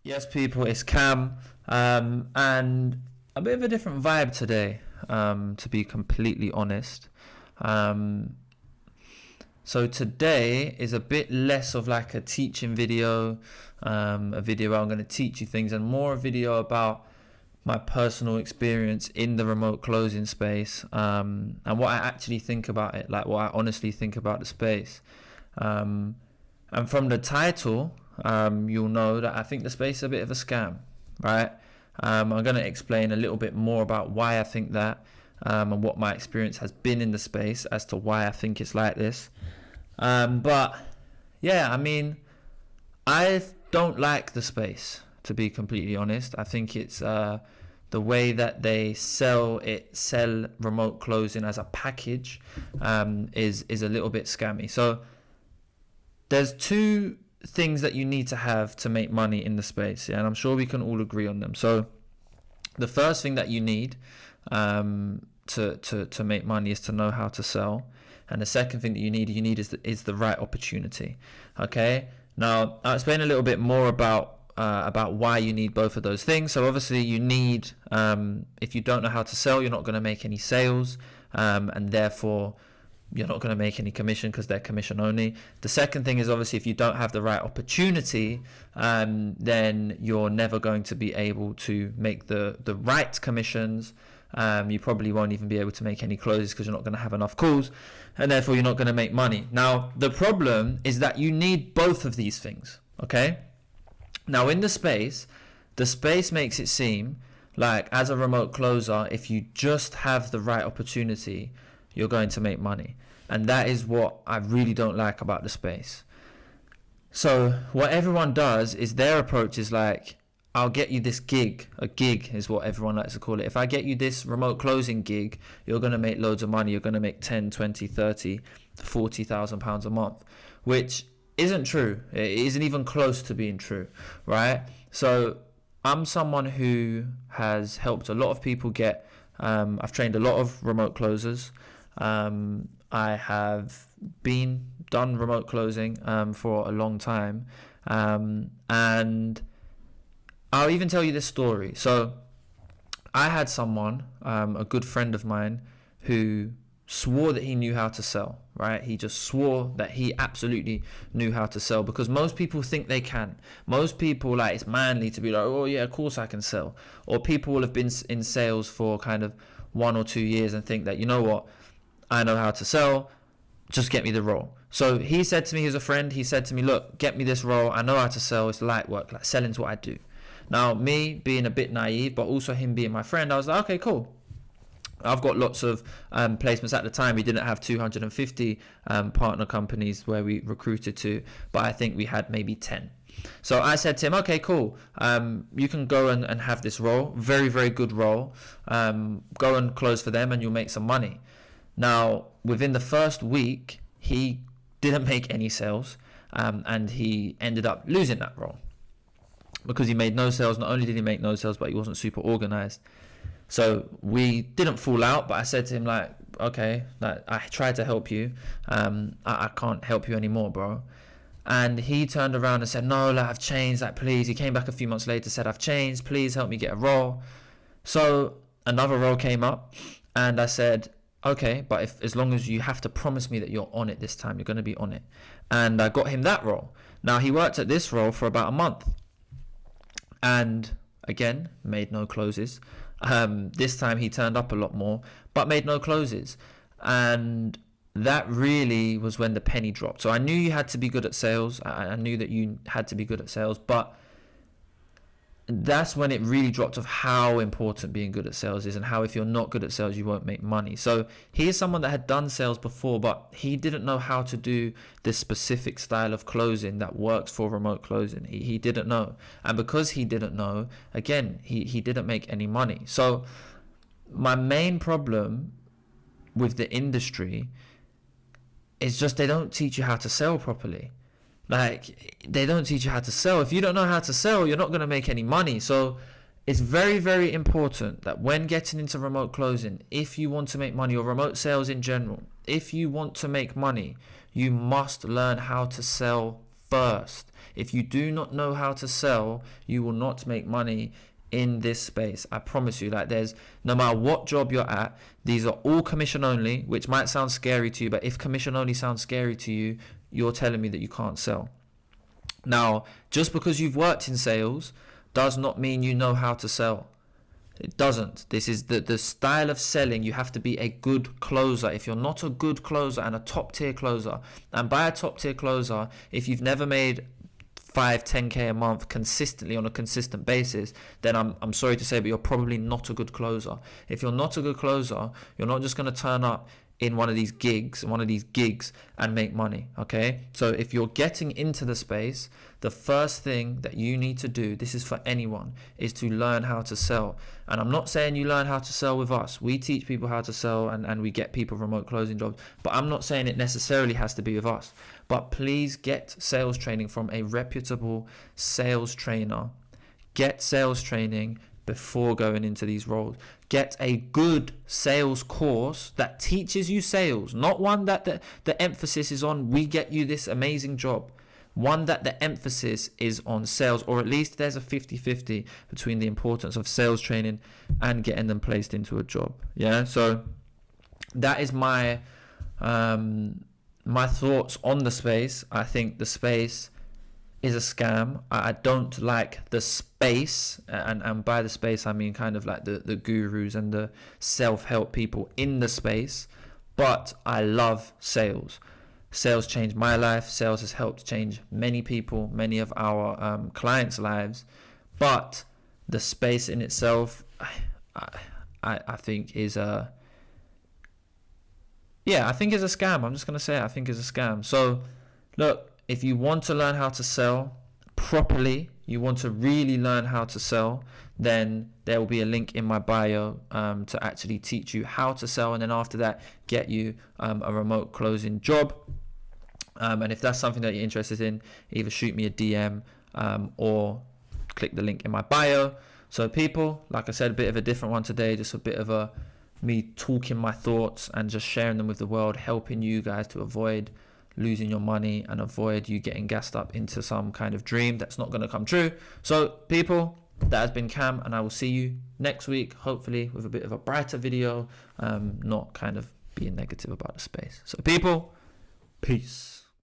Yes, people, it's Cam, and a bit of a different vibe today, to be completely honest. Um, so today is a bit less of like a teaching video, a video where I'm going to teach you things, and more a video about my personal experience in the remote closing space, and what I actually think about it, like what I honestly think about the space. Um, and from the title, you'll know that I think the space is a bit of a scam, right? I'm going to explain a little bit more about why I think that, and what my experience has been in the space as to why I think it's like this. But yeah, I mean, I don't like the space, to be completely honest. I think it's the way that they sell remote closing as a package, is a little bit scammy. So there's two things that you need to have to make money in the space, yeah, and I'm sure we can all agree on them. So the first thing that you need, to make money, is to know how to sell, and the second thing that you need is the right opportunity. Okay, now I'll explain a little bit more about why you need both of those things. So obviously you need, if you don't know how to sell, you're not going to make any sales, and therefore you're not going to make any commission because they're commission only. The second thing is, obviously, if you don't have the right opportunity, then you're never going to be able to make the right commissions. You probably won't even be able to make any closes because you're not going to have enough calls, and therefore you're not going to make money. Now, the problem is that you need both of these things, okay? Now, in the space makes it seem like, as a remote closer, if you just have the right opportunity, you're going to make money. And that is what I really don't like about the space. So what everyone does is, their approach is like, I'll get you this gig. A gig is what everyone likes to call it. If I get you this remote closing gig, you're going to make loads of money. You're going to make 10, 20, 30, 40,000 pounds a month, which isn't true. It isn't even close to being true, right? So I'm someone who has helped a lot of people get, I've trained a lot of remote closers. I have done remote closing for a long time, and I'll even tell you this story. So I had someone, a good friend of mine, who swore that he knew how to sell, right? He just swore that he absolutely knew how to sell, because most people think they can. Most people, like, it's manly to be like, oh yeah, of course I can sell. Or people will have been in sales for kind of 1 or 2 years and think that, you know what, I know how to sell, just get me the role. So he said to me, he's a friend, he said to me, look, get me this role, I know how to sell, it's light work, like selling's what I do. Now, me being a bit naive, but also him being my friend, I was like, okay, cool. I've got lots of placements. At the time, we didn't have 250 partner companies where we recruited to, but I think we had maybe 10. So I said to him, okay, cool. You can go and have this role, very, very good role. Go and close for them and you'll make some money. Now, within the first week, he didn't make any sales, and he ended up losing that role because he made no sales. Not only did he make no sales, but he wasn't super organized. So we didn't fall out, but I said to him, like, okay, like, I tried to help you. I can't help you anymore, bro. And he turned around and said, no, like, I've changed, like, please. He came back a few months later, said, I've changed, please help me get a role. So another role came up, and I said, okay, but as long as you have to promise me that you're on it this time, you're going to be on it. And I got him that role. Now, he worked at this role for about a month, and again, made no closes. This time he turned up a lot more, but made no closes. And that really was when the penny dropped. So I knew you had to be good at sales. I knew that you had to be good at sales, but that's when it really dropped of how important being good at sales is, and how if you're not good at sales, you won't make money. So he is someone that had done sales before, but he didn't know how to do this specific style of closing that works for remote closing. He didn't know. And because he didn't know, again, he didn't make any money. So my main problem with the industry is just they don't teach you how to sell properly. Like, they don't teach you how to sell. If you don't know how to sell, you're not going to make any money. So it's very, very important that when getting into remote closing, if you want to make money, or remote sales in general, if you want to make money, you must learn how to sell first. If you do not know how to sell, you will not make money in this space. I promise you. Like, there's, no matter what job you're at, these are all commission only, which might sound scary to you, but if commission only sounds scary to you, you're telling me that you can't sell. Now, just because you've worked in sales does not mean you know how to sell. It doesn't. This is the style of selling. You have to be a good closer. If you're not a good closer and a top tier closer, and by a top tier closer, if you've never made 5-10k a month consistently on a consistent basis, then I'm sorry to say, but you're probably not a good closer. If you're not a good closer, you're not just going to turn up in one of these gigs and make money. Okay, so if you're getting into the space, the first thing that you need to do, this is for anyone, is to learn how to sell. And I'm not saying you learn how to sell with us. We teach people how to sell, and we get people remote closing jobs, but I'm not saying it necessarily has to be with us. But please get sales training from a reputable sales trainer. Get sales training before going into these roles. Get a good sales course that teaches you sales, not one that the emphasis is on, we get you this amazing job. One that the emphasis is on sales, or at least there's a 50-50 between the importance of sales training and getting them placed into a job. Yeah, so that is my my thoughts on the space. I think the space is a scam. I don't like the space, and by the space I mean kind of like the gurus and the self-help people in the space, but I love sales. Sales changed my life. Sales has helped change many people, many of our clients' lives, but the space in itself, I think is a I think is a scam. I'm just gonna say it. I think is a scam. So look, if you want to learn how to sell properly, you want to really learn how to sell, then there will be a link in my bio to actually teach you how to sell, and then after that get you a remote closing job. And if that's something that you're interested in, either shoot me a DM or click the link in my bio. So people, like I said, a bit of a different one today, just a bit of me talking my thoughts and just sharing them with the world, helping you guys to avoid losing your money and avoid you getting gassed up into some kind of dream that's not going to come true. So people, that has been Cam, and I will see you next week, hopefully with a bit of a brighter video, not kind of being negative about the space. So people, peace.